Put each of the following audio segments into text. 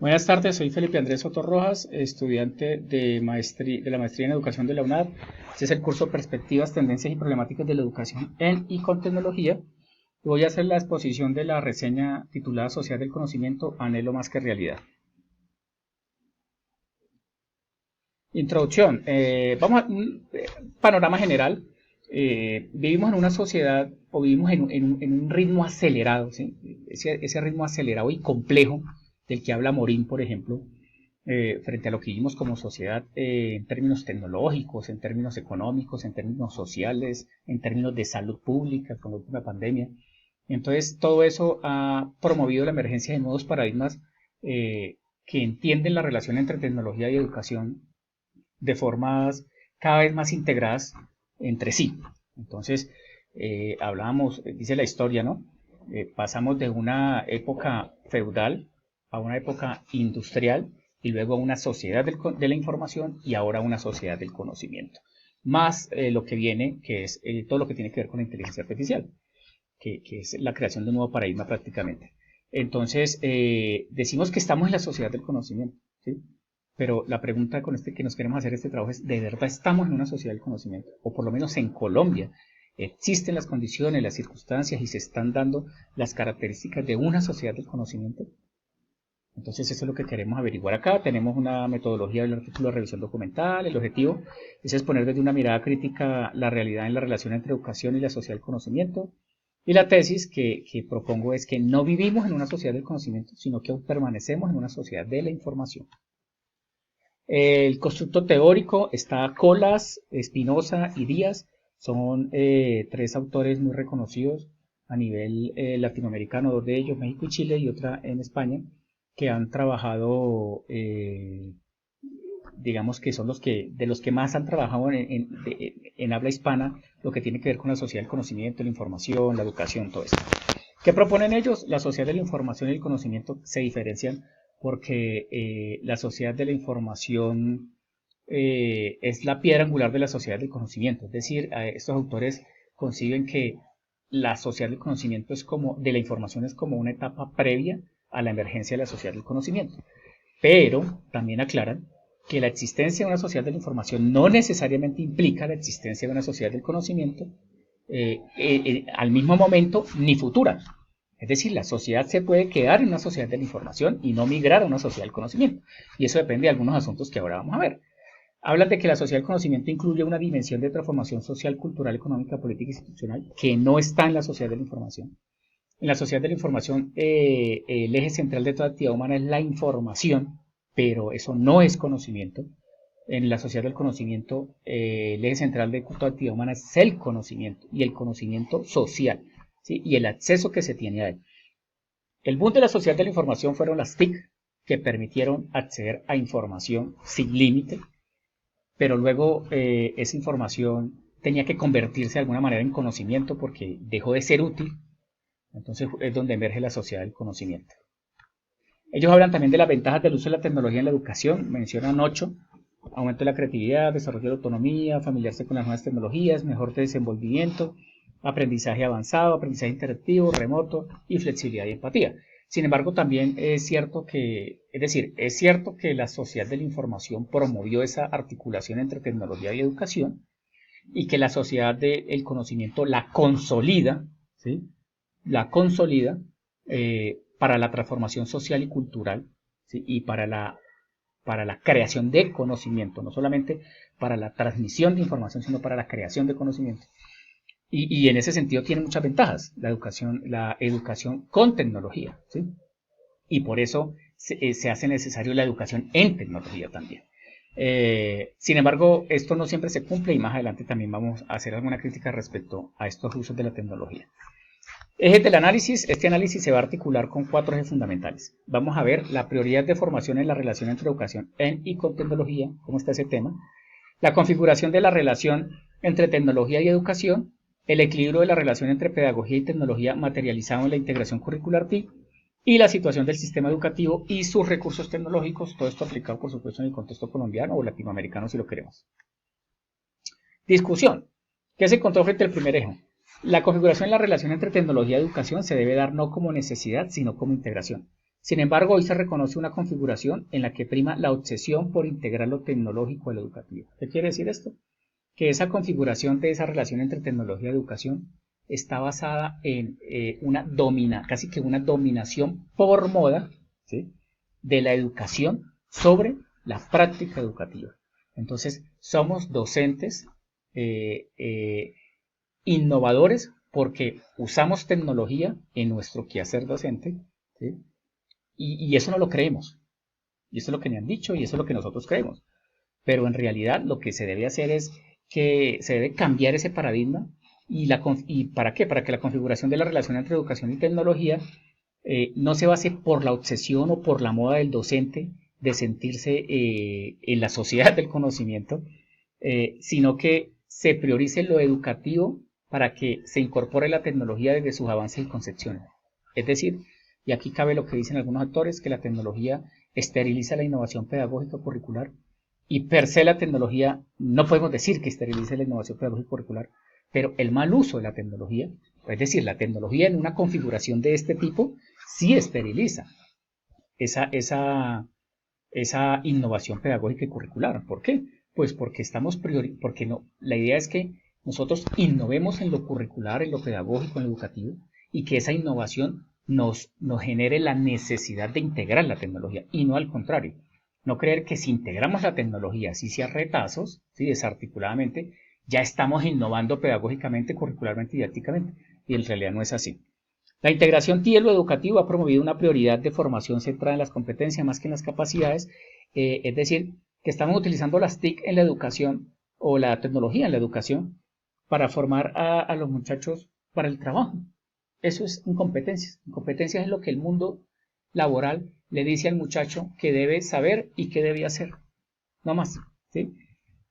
Buenas tardes, soy Felipe Andrés Soto Rojas, estudiante de la maestría en Educación de la UNAD. Este es el curso Perspectivas, Tendencias y Problemáticas de la Educación en y con Tecnología. Y voy a hacer la exposición de la reseña titulada Sociedad del Conocimiento, Anhelo más que realidad. Introducción. Vamos a un panorama general. Vivimos en una sociedad o vivimos en un ritmo acelerado, ¿sí? Ese ritmo acelerado y complejo del que habla Morín, por ejemplo, frente a lo que vivimos como sociedad en términos tecnológicos, en términos económicos, en términos sociales, en términos de salud pública con la última pandemia. Entonces, todo eso ha promovido la emergencia de nuevos paradigmas que entienden la relación entre tecnología y educación de formas cada vez más integradas entre sí. Entonces, hablábamos, dice la historia, ¿no? Pasamos de una época feudal a una época industrial y luego a una sociedad de la información y ahora a una sociedad del conocimiento. Más lo que viene, que es todo lo que tiene que ver con la inteligencia artificial, que es la creación de un nuevo paradigma prácticamente. Entonces, decimos que estamos en la sociedad del conocimiento, ¿sí? Pero la pregunta con que nos queremos hacer este trabajo es, ¿de verdad estamos en una sociedad del conocimiento? O por lo menos en Colombia, ¿existen las condiciones, las circunstancias y se están dando las características de una sociedad del conocimiento? Entonces eso es lo que queremos averiguar acá. Tenemos una metodología del artículo de revisión documental. El objetivo es exponer desde una mirada crítica la realidad en la relación entre educación y la sociedad del conocimiento. Y la tesis que propongo es que no vivimos en una sociedad del conocimiento, sino que aún permanecemos en una sociedad de la información. El constructo teórico está Colas, Espinosa y Díaz. Son tres autores muy reconocidos a nivel latinoamericano, dos de ellos, México y Chile, y otra en España, que han trabajado, digamos que son de los que más han trabajado en habla hispana, lo que tiene que ver con la sociedad del conocimiento, la información, la educación, todo esto. ¿Qué proponen ellos? La sociedad de la información y el conocimiento se diferencian porque la sociedad de la información es la piedra angular de la sociedad del conocimiento. Es decir, estos autores conciben que la sociedad del conocimiento es como, de la información es como una etapa previa a la emergencia de la sociedad del conocimiento. Pero también aclaran que la existencia de una sociedad de la información no necesariamente implica la existencia de una sociedad del conocimiento al mismo momento ni futura. Es decir, la sociedad se puede quedar en una sociedad de la información y no migrar a una sociedad del conocimiento. Y eso depende de algunos asuntos que ahora vamos a ver. Hablan de que la sociedad del conocimiento incluye una dimensión de transformación social, cultural, económica, política e institucional que no está en la sociedad de la información. En la sociedad de la información, el eje central de toda actividad humana es la información, pero eso no es conocimiento. En la sociedad del conocimiento, el eje central de toda actividad humana es el conocimiento y el conocimiento social, ¿sí? Y el acceso que se tiene a él. El boom de la sociedad de la información fueron las TIC, que permitieron acceder a información sin límite, pero luego esa información tenía que convertirse de alguna manera en conocimiento porque dejó de ser útil. Entonces es donde emerge la sociedad del conocimiento. Ellos hablan también de las ventajas del uso de la tecnología en la educación, mencionan 8: aumento de la creatividad, desarrollo de la autonomía, familiarse con las nuevas tecnologías, mejor desenvolvimiento, aprendizaje avanzado, aprendizaje interactivo, remoto y flexibilidad y empatía. Sin embargo, también es cierto es cierto que la sociedad de la información promovió esa articulación entre tecnología y educación y que la sociedad del conocimiento la consolida, ¿sí? La consolida para la transformación social y cultural, ¿sí? Y para la creación de conocimiento, no solamente para la transmisión de información, sino para la creación de conocimiento. Y en ese sentido tiene muchas ventajas la educación con tecnología, ¿sí? Y por eso se hace necesario la educación en tecnología también. Sin embargo, esto no siempre se cumple y más adelante también vamos a hacer alguna crítica respecto a estos usos de la tecnología. Ejes del análisis. Este análisis se va a articular con 4 ejes fundamentales. Vamos a ver la prioridad de formación en la relación entre educación y con tecnología, cómo está ese tema, la configuración de la relación entre tecnología y educación, el equilibrio de la relación entre pedagogía y tecnología materializado en la integración curricular TIC, y la situación del sistema educativo y sus recursos tecnológicos, todo esto aplicado por supuesto en el contexto colombiano o latinoamericano si lo queremos. Discusión. ¿Qué se encontró frente al primer eje? La configuración de la relación entre tecnología y educación se debe dar no como necesidad, sino como integración. Sin embargo, hoy se reconoce una configuración en la que prima la obsesión por integrar lo tecnológico a lo educativo. ¿Qué quiere decir esto? Que esa configuración de esa relación entre tecnología y educación está basada en casi que una dominación por moda, ¿sí?, de la educación sobre la práctica educativa. Entonces, somos docentes innovadores porque usamos tecnología en nuestro quehacer docente, ¿sí? Y eso no lo creemos. Y eso es lo que me han dicho y eso es lo que nosotros creemos. Pero en realidad lo que se debe hacer es que se debe cambiar ese paradigma. ¿Y para qué? Para que la configuración de la relación entre educación y tecnología no se base por la obsesión o por la moda del docente de sentirse en la sociedad del conocimiento, sino que se priorice lo educativo para que se incorpore la tecnología desde sus avances y concepciones. Es decir, y aquí cabe lo que dicen algunos actores, que la tecnología esteriliza la innovación pedagógica curricular, y per se la tecnología, no podemos decir que esterilice la innovación pedagógica curricular, pero el mal uso de la tecnología, es decir, la tecnología en una configuración de este tipo, sí esteriliza esa innovación pedagógica y curricular. ¿Por qué? Pues porque porque no, la idea es que nosotros innovemos en lo curricular, en lo pedagógico, en lo educativo, y que esa innovación nos genere la necesidad de integrar la tecnología, y no al contrario. No creer que si integramos la tecnología, así sea retazos, ¿sí?, desarticuladamente, ya estamos innovando pedagógicamente, curricularmente y didácticamente, y en realidad no es así. La integración TIE en lo educativo ha promovido una prioridad de formación centrada en las competencias más que en las capacidades, es decir, que estamos utilizando las TIC en la educación o la tecnología en la educación para formar a los muchachos para el trabajo. Eso es incompetencias. Incompetencias es lo que el mundo laboral le dice al muchacho que debe saber y que debe hacer. No más. ¿Sí?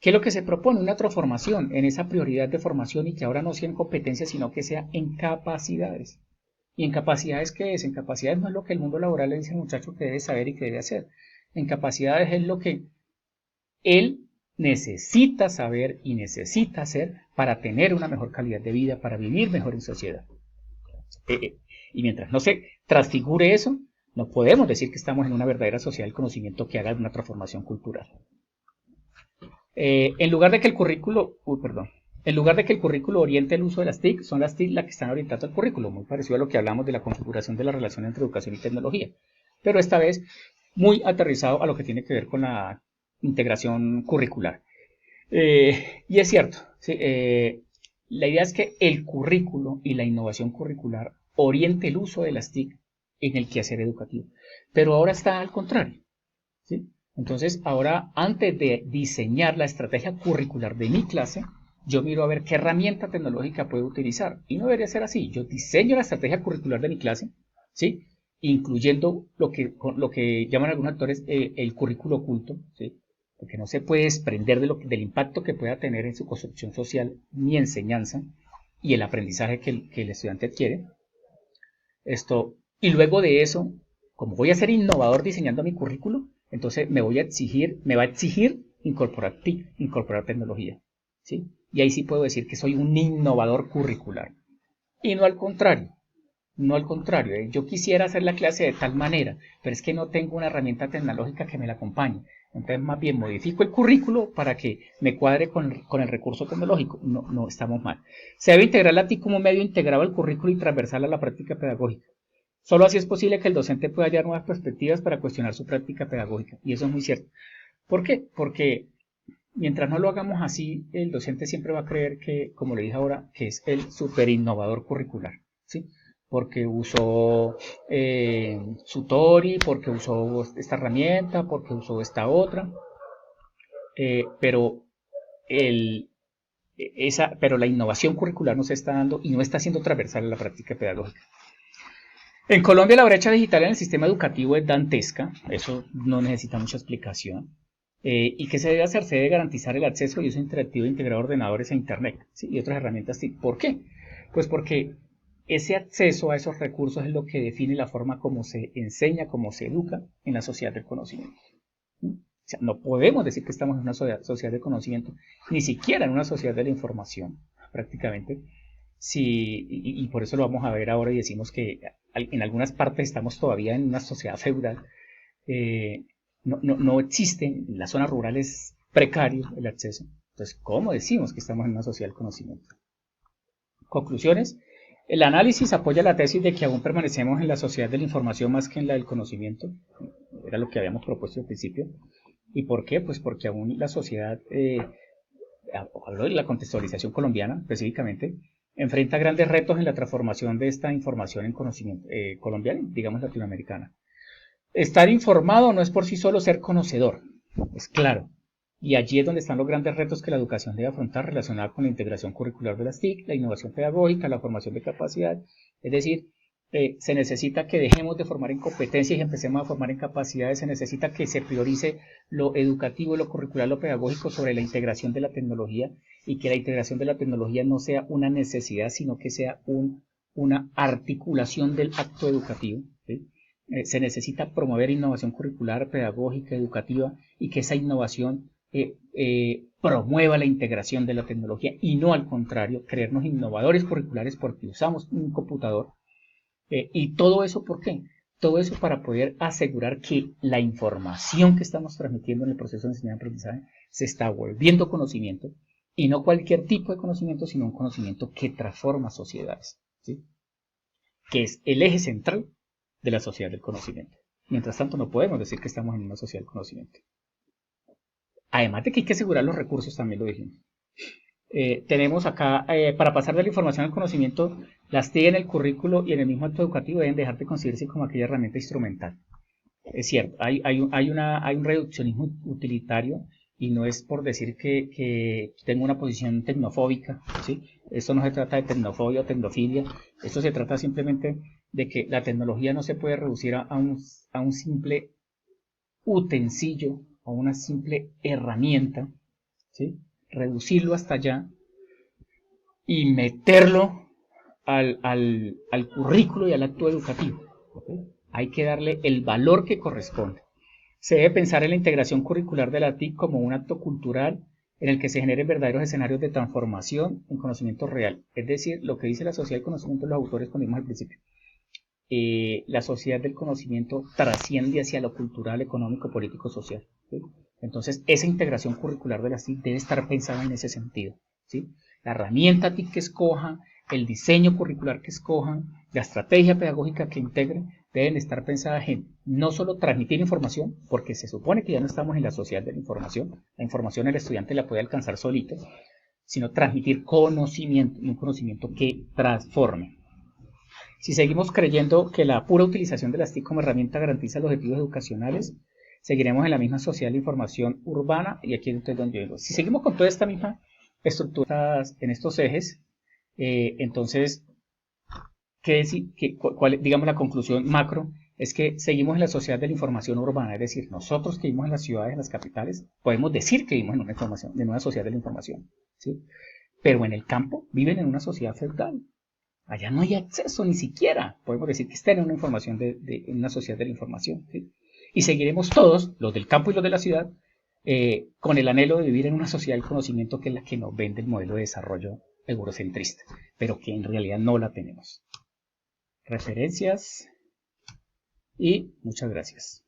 ¿Qué es lo que se propone? Una transformación en esa prioridad de formación y que ahora no sea en competencias, sino que sea en capacidades. ¿Y en capacidades qué es? En capacidades no es lo que el mundo laboral le dice al muchacho que debe saber y que debe hacer. En capacidades es lo que él necesita saber y necesita hacer para tener una mejor calidad de vida, para vivir mejor en sociedad. Y mientras no se transfigure eso, no podemos decir que estamos en una verdadera sociedad del conocimiento que haga una transformación cultural. En lugar de que el currículo, en lugar de que el currículo oriente el uso de las TIC, son las TIC las que están orientando al currículo, muy parecido a lo que hablamos de la configuración de la relación entre educación y tecnología, pero esta vez muy aterrizado a lo que tiene que ver con la integración curricular. Y es cierto, ¿sí? La idea es que el currículo y la innovación curricular oriente el uso de las TIC en el quehacer educativo, pero ahora está al contrario, ¿sí? Entonces, ahora, antes de diseñar la estrategia curricular de mi clase, yo miro a ver qué herramienta tecnológica puedo utilizar. Y no debería ser así. Yo diseño la estrategia curricular de mi clase, ¿sí?, incluyendo lo que llaman algunos actores el currículo oculto, ¿sí?, porque no se puede desprender del impacto que pueda tener en su construcción social mi enseñanza y el aprendizaje que el estudiante adquiere. Y luego de eso, como voy a ser innovador diseñando mi currículo, entonces me va a exigir incorporar tecnología, ¿sí? Y ahí sí puedo decir que soy un innovador curricular. Y no al contrario, yo quisiera hacer la clase de tal manera, pero es que no tengo una herramienta tecnológica que me la acompañe. Entonces más bien modifico el currículo para que me cuadre con el recurso tecnológico. No, estamos mal. Se debe integrar la TIC como medio integrado al currículo y transversal a la práctica pedagógica. Solo así es posible que el docente pueda hallar nuevas perspectivas para cuestionar su práctica pedagógica. Y eso es muy cierto. ¿Por qué? Porque mientras no lo hagamos así, el docente siempre va a creer que, como le dije ahora, que es el super innovador curricular, ¿sí? Porque usó su Tori, porque usó esta herramienta, porque usó esta otra, pero pero la innovación curricular no se está dando y no está siendo transversal a la práctica pedagógica. En Colombia la brecha digital en el sistema educativo es dantesca, eso no necesita mucha explicación. ¿Y qué se debe hacer? Se debe garantizar el acceso y uso interactivo de integrar ordenadores a Internet, ¿sí?, y otras herramientas. ¿Sí? ¿Por qué? Pues porque ese acceso a esos recursos es lo que define la forma como se enseña, como se educa en la sociedad del conocimiento. ¿Sí? O sea, no podemos decir que estamos en una sociedad de conocimiento, ni siquiera en una sociedad de la información, prácticamente. Sí, y por eso lo vamos a ver ahora y decimos que en algunas partes estamos todavía en una sociedad feudal, no existe, en las zonas rurales precario el acceso. Entonces, ¿cómo decimos que estamos en una sociedad del conocimiento? Conclusiones. El análisis apoya la tesis de que aún permanecemos en la sociedad de la información más que en la del conocimiento. Era lo que habíamos propuesto al principio. ¿Y por qué? Pues porque aún la sociedad, hablo de la contextualización colombiana específicamente, enfrenta grandes retos en la transformación de esta información en conocimiento colombiana, digamos latinoamericana. Estar informado no es por sí solo ser conocedor, es claro. Y allí es donde están los grandes retos que la educación debe afrontar relacionados con la integración curricular de las TIC, la innovación pedagógica, la formación de capacidad. Es decir, se necesita que dejemos de formar en competencias y empecemos a formar en capacidades. Se necesita que se priorice lo educativo, lo curricular, lo pedagógico sobre la integración de la tecnología y que la integración de la tecnología no sea una necesidad, sino que sea una articulación del acto educativo, ¿sí? Se necesita promover innovación curricular, pedagógica, educativa y que esa innovación promueva la integración de la tecnología y no al contrario, creernos innovadores curriculares porque usamos un computador. Y todo eso, ¿por qué? Todo eso para poder asegurar que la información que estamos transmitiendo en el proceso de enseñanza-aprendizaje se está volviendo conocimiento y no cualquier tipo de conocimiento, sino un conocimiento que transforma sociedades, ¿sí? Que es el eje central de la sociedad del conocimiento. Mientras tanto, no podemos decir que estamos en una sociedad del conocimiento. Además de que hay que asegurar los recursos, también lo dijimos. Tenemos acá, para pasar de la información al conocimiento, las TIC en el currículo y en el mismo acto educativo deben dejar de considerarse como aquella herramienta instrumental. Es cierto, hay un reduccionismo utilitario y no es por decir que tengo una posición tecnofóbica, ¿sí? Esto no se trata de tecnofobia o tecnofilia, esto se trata simplemente de que la tecnología no se puede reducir a un simple utensilio o una simple herramienta, ¿sí? Reducirlo hasta allá y meterlo al currículo y al acto educativo, ¿okay? Hay que darle el valor que corresponde. Se debe pensar en la integración curricular de la TIC como un acto cultural en el que se generen verdaderos escenarios de transformación en conocimiento real. Es decir, lo que dice la sociedad del conocimiento de los autores cuando vimos al principio. La sociedad del conocimiento trasciende hacia lo cultural, económico, político, social, ¿sí? Entonces, esa integración curricular de la TIC debe estar pensada en ese sentido, ¿sí? La herramienta TIC que escoja, el diseño curricular que escojan, la estrategia pedagógica que integren, deben estar pensadas en no solo transmitir información, porque se supone que ya no estamos en la sociedad de la información el estudiante la puede alcanzar solito, sino transmitir conocimiento, y un conocimiento que transforme. Si seguimos creyendo que la pura utilización de las TIC como herramienta garantiza los objetivos educacionales, seguiremos en la misma sociedad de información urbana, y aquí es donde yo digo. Si seguimos con toda esta misma estructura en estos ejes, entonces, digamos la conclusión macro, es que seguimos en la sociedad de la información urbana, es decir, nosotros que vivimos en las ciudades, en las capitales, podemos decir que vivimos en una sociedad de la información, ¿sí? Pero en el campo viven en una sociedad feudal. Allá no hay acceso ni siquiera. Podemos decir que están en una información en una sociedad de la información, ¿sí? Y seguiremos todos, los del campo y los de la ciudad, con el anhelo de vivir en una sociedad del conocimiento que es la que nos vende el modelo de desarrollo eurocentrista, pero que en realidad no la tenemos. Referencias y muchas gracias.